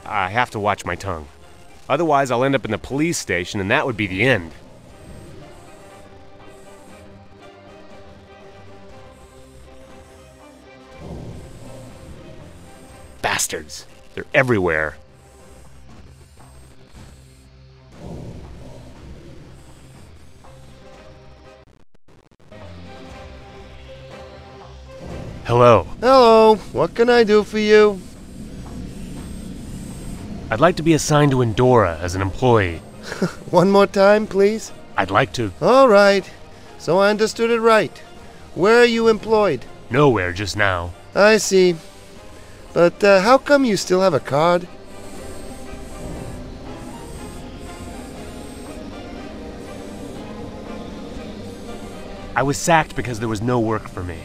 I have to watch my tongue. Otherwise, I'll end up in the police station, and that would be the end. Bastards. They're everywhere. Hello. Hello, what can I do for you? I'd like to be assigned to Endora as an employee. One more time, please. I'd like to. All right, so I understood it right. Where are you employed? Nowhere just now. I see. But how come you still have a card? I was sacked because there was no work for me.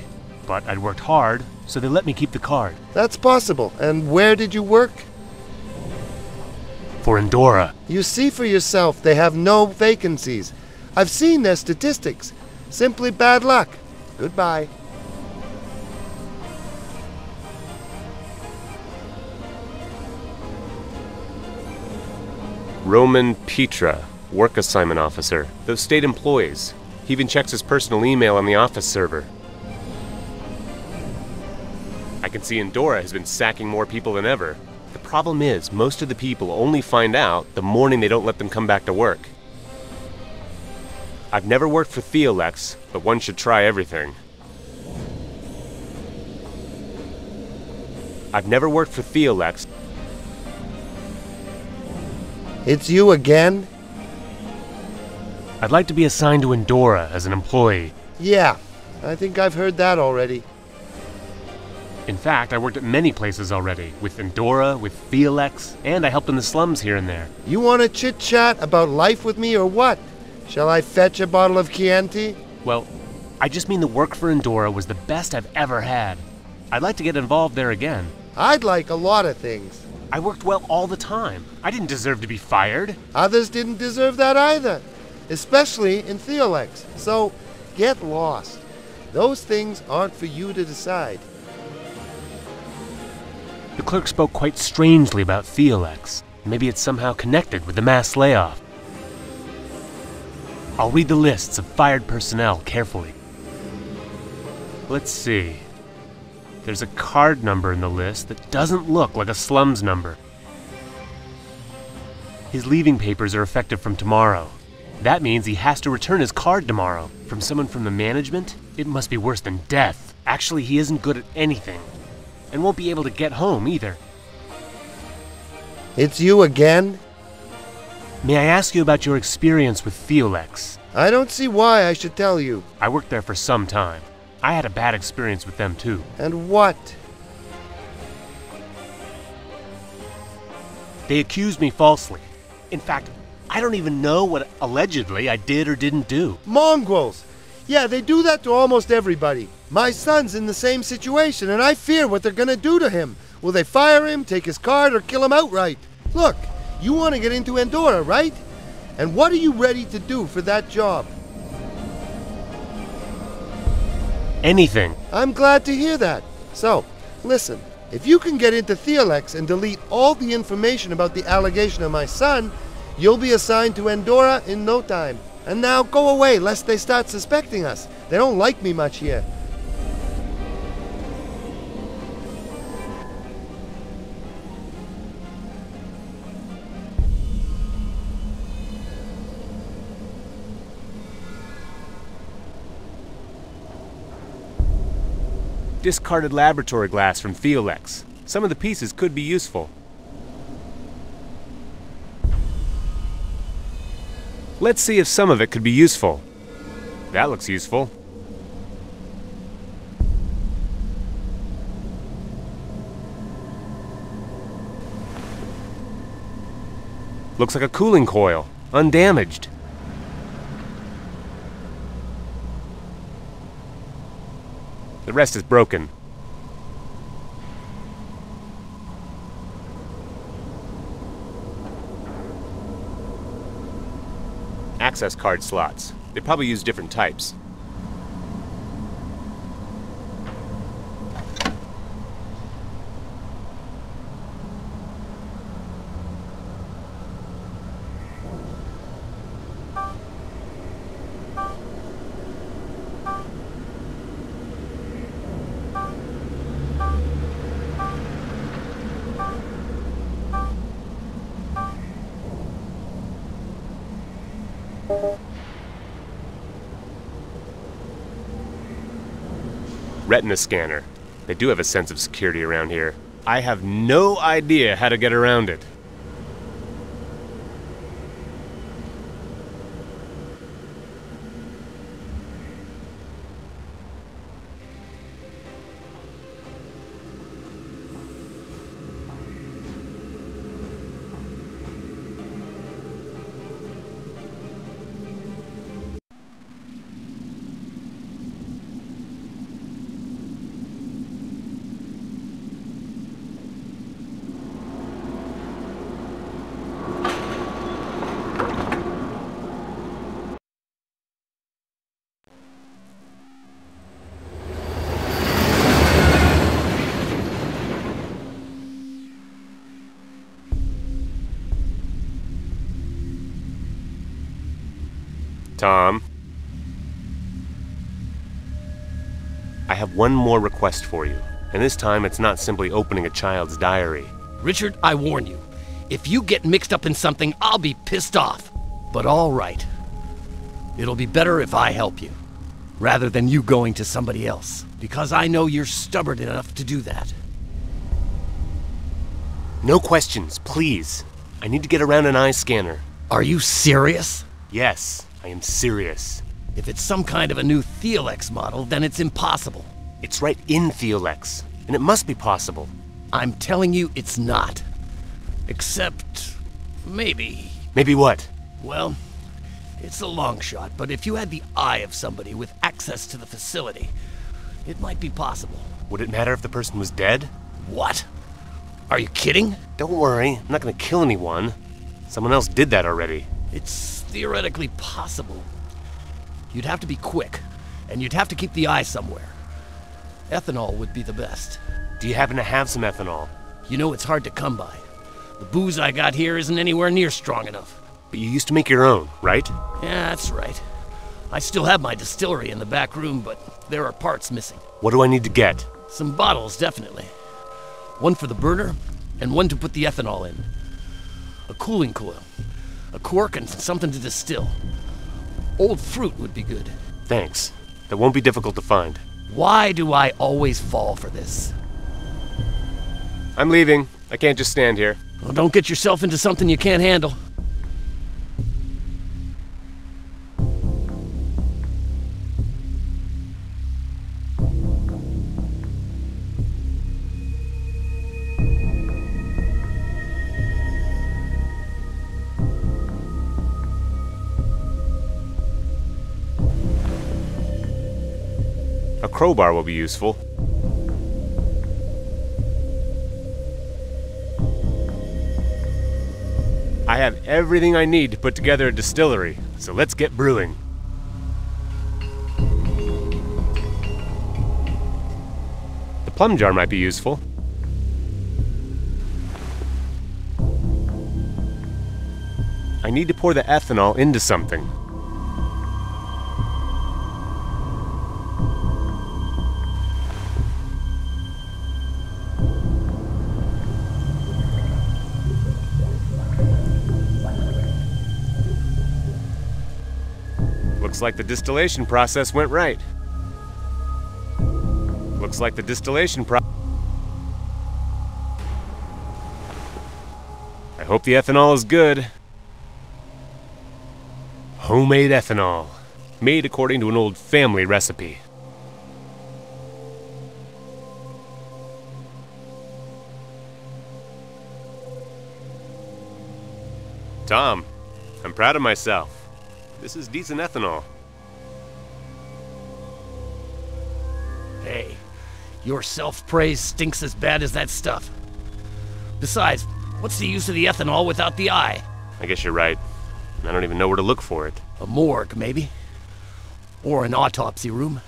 But I'd worked hard, so they let me keep the card. That's possible. And where did you work? For Endora. You see for yourself, they have no vacancies. I've seen their statistics. Simply bad luck. Goodbye. Roman Petra, work assignment officer. Those state employees. He even checks his personal email on the office server. I can see Endora has been sacking more people than ever. The problem is, most of the people only find out the morning they don't let them come back to work. I've never worked for Theolex, but one should try everything. I've never worked for Theolex. It's you again? I'd like to be assigned to Endora as an employee. Yeah, I think I've heard that already. In fact, I worked at many places already, with Endora, with Theolex, and I helped in the slums here and there. You want to chit-chat about life with me or what? Shall I fetch a bottle of Chianti? Well, I just mean the work for Endora was the best I've ever had. I'd like to get involved there again. I'd like a lot of things. I worked well all the time. I didn't deserve to be fired. Others didn't deserve that either, especially in Theolex. So, get lost. Those things aren't for you to decide. The clerk spoke quite strangely about Theolex. Maybe it's somehow connected with the mass layoff. I'll read the lists of fired personnel carefully. Let's see. There's a card number in the list that doesn't look like a slums number. His leaving papers are effective from tomorrow. That means he has to return his card tomorrow. From someone from the management? It must be worse than death. Actually, he isn't good at anything. And won't be able to get home either. It's you again? May I ask you about your experience with Theolex? I don't see why I should tell you. I worked there for some time. I had a bad experience with them too. And what? They accused me falsely. In fact, I don't even know what allegedly I did or didn't do. Mongrels! Yeah, they do that to almost everybody. My son's in the same situation, and I fear what they're gonna do to him. Will they fire him, take his card, or kill him outright? Look, you want to get into Endora, right? And what are you ready to do for that job? Anything. I'm glad to hear that. So, listen, if you can get into Theolex and delete all the information about the allegation of my son, you'll be assigned to Endora in no time. And now go away, lest they start suspecting us. They don't like me much here. Discarded laboratory glass from Theolex. Some of the pieces could be useful. Let's see if some of it could be useful. That looks useful. Looks like a cooling coil, undamaged. The rest is broken. Access card slots. They probably use different types. Retina scanner. They do have a sense of security around here. I have no idea how to get around it. Tom, I have one more request for you, and this time it's not simply opening a child's diary. Richard, I warn you. If you get mixed up in something, I'll be pissed off. But all right. It'll be better if I help you, rather than you going to somebody else, because I know you're stubborn enough to do that. No questions, please. I need to get around an eye scanner. Are you serious? Yes, I am serious. If it's some kind of a new Theolex model, then it's impossible. It's right in Theolex, and it must be possible. I'm telling you it's not. Except, maybe. Maybe what? Well, it's a long shot, but if you had the eye of somebody with access to the facility, it might be possible. Would it matter if the person was dead? What? Are you kidding? Don't worry, I'm not gonna kill anyone. Someone else did that already. It's theoretically possible. You'd have to be quick, and you'd have to keep the eye somewhere. Ethanol would be the best. Do you happen to have some ethanol? You know it's hard to come by. The booze I got here isn't anywhere near strong enough. But you used to make your own, right? Yeah, that's right. I still have my distillery in the back room, but there are parts missing. What do I need to get? Some bottles, definitely. One for the burner, and one to put the ethanol in. A cooling coil, a cork, and something to distill. Old fruit would be good. Thanks. That won't be difficult to find. Why do I always fall for this? I'm leaving. I can't just stand here. Well, don't get yourself into something you can't handle. A crowbar will be useful. I have everything I need to put together a distillery, so let's get brewing. The plum jar might be useful. I need to pour the ethanol into something. Looks like the distillation process went right. Looks like the distillation I hope the ethanol is good. Homemade ethanol, made according to an old family recipe. Tom, I'm proud of myself. This is decent ethanol. Hey, your self-praise stinks as bad as that stuff. Besides, what's the use of the ethanol without the eye? I guess you're right. I don't even know where to look for it. A morgue, maybe? Or an autopsy room?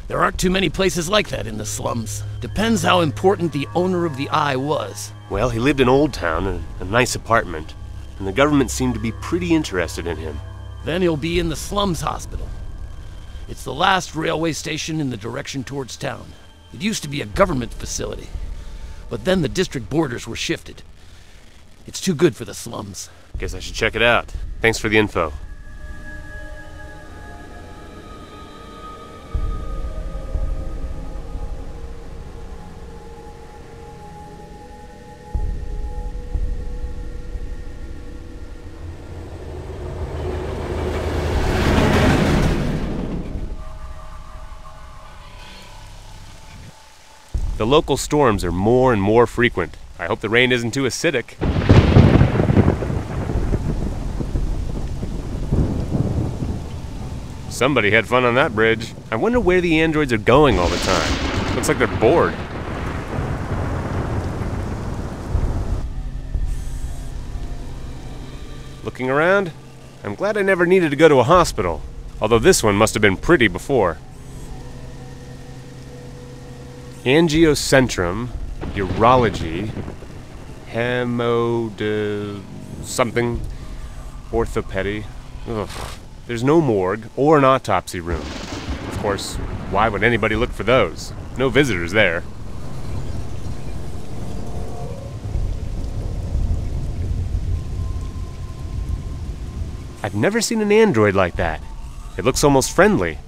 There aren't too many places like that in the slums. Depends how important the owner of the eye was. Well, he lived in Old Town in a nice apartment, and the government seemed to be pretty interested in him. Then he'll be in the slums hospital. It's the last railway station in the direction towards town. It used to be a government facility, but then the district borders were shifted. It's too good for the slums. Guess I should check it out. Thanks for the info. The local storms are more and more frequent. I hope the rain isn't too acidic. Somebody had fun on that bridge. I wonder where the androids are going all the time. Looks like they're bored. Looking around, I'm glad I never needed to go to a hospital, although this one must have been pretty before. Angiocentrum, urology, something, orthopedy. Ugh. There's no morgue or an autopsy room. Of course, why would anybody look for those? No visitors there. I've never seen an android like that. It looks almost friendly.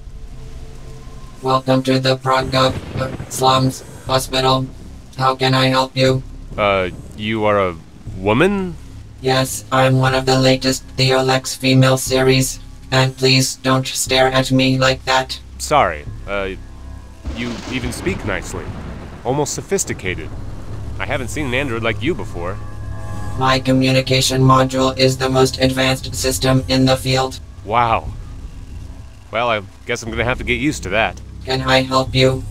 Welcome to the Prague Slums Hospital. How can I help you? You are a woman? Yes, I'm one of the latest Theolex female series. And please don't stare at me like that. Sorry, you even speak nicely. Almost sophisticated. I haven't seen an android like you before. My communication module is the most advanced system in the field. Wow. Well, I guess I'm gonna have to get used to that. Can I help you?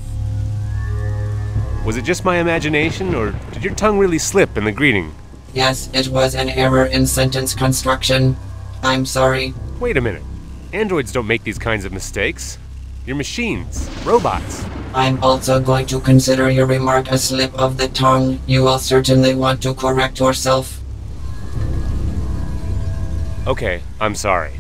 Was it just my imagination, or did your tongue really slip in the greeting? Yes, it was an error in sentence construction. I'm sorry. Wait a minute. Androids don't make these kinds of mistakes. You're machines, robots. I'm also going to consider your remark a slip of the tongue. You will certainly want to correct yourself. Okay, I'm sorry.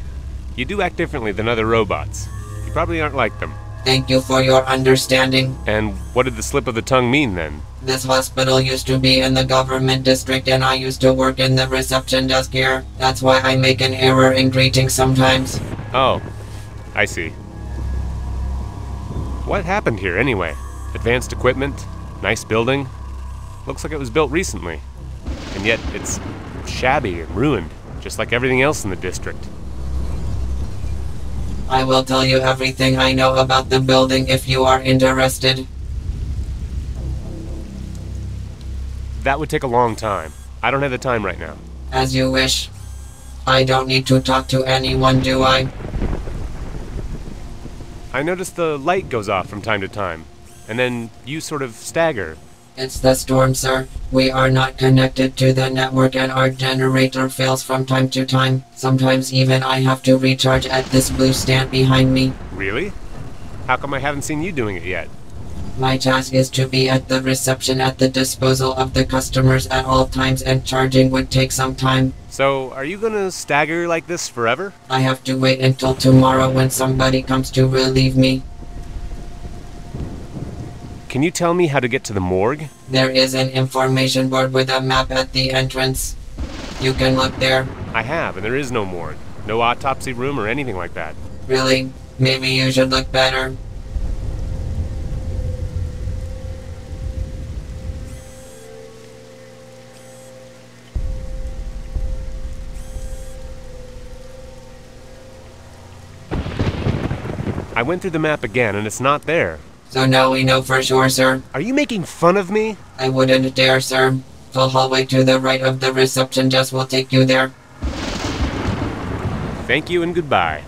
You do act differently than other robots. You probably aren't like them. Thank you for your understanding. And what did the slip of the tongue mean then? This hospital used to be in the government district and I used to work in the reception desk here. That's why I make an error in greeting sometimes. Oh, I see. What happened here anyway? Advanced equipment? Nice building? Looks like it was built recently. And yet it's shabby and ruined, just like everything else in the district. I will tell you everything I know about the building if you are interested. That would take a long time. I don't have the time right now. As you wish. I don't need to talk to anyone, do I? I noticed the light goes off from time to time, and then you sort of stagger. It's the storm, sir. We are not connected to the network and our generator fails from time to time. Sometimes even I have to recharge at this blue stand behind me. Really? How come I haven't seen you doing it yet? My task is to be at the reception at the disposal of the customers at all times, and charging would take some time. So, are you gonna stagger like this forever? I have to wait until tomorrow when somebody comes to relieve me. Can you tell me how to get to the morgue? There is an information board with a map at the entrance. You can look there. I have, and there is no morgue. No autopsy room or anything like that. Really? Maybe you should look better. I went through the map again, and it's not there. So now we know for sure, sir. Are you making fun of me? I wouldn't dare, sir. The hallway to the right of the reception desk will take you there. Thank you and goodbye.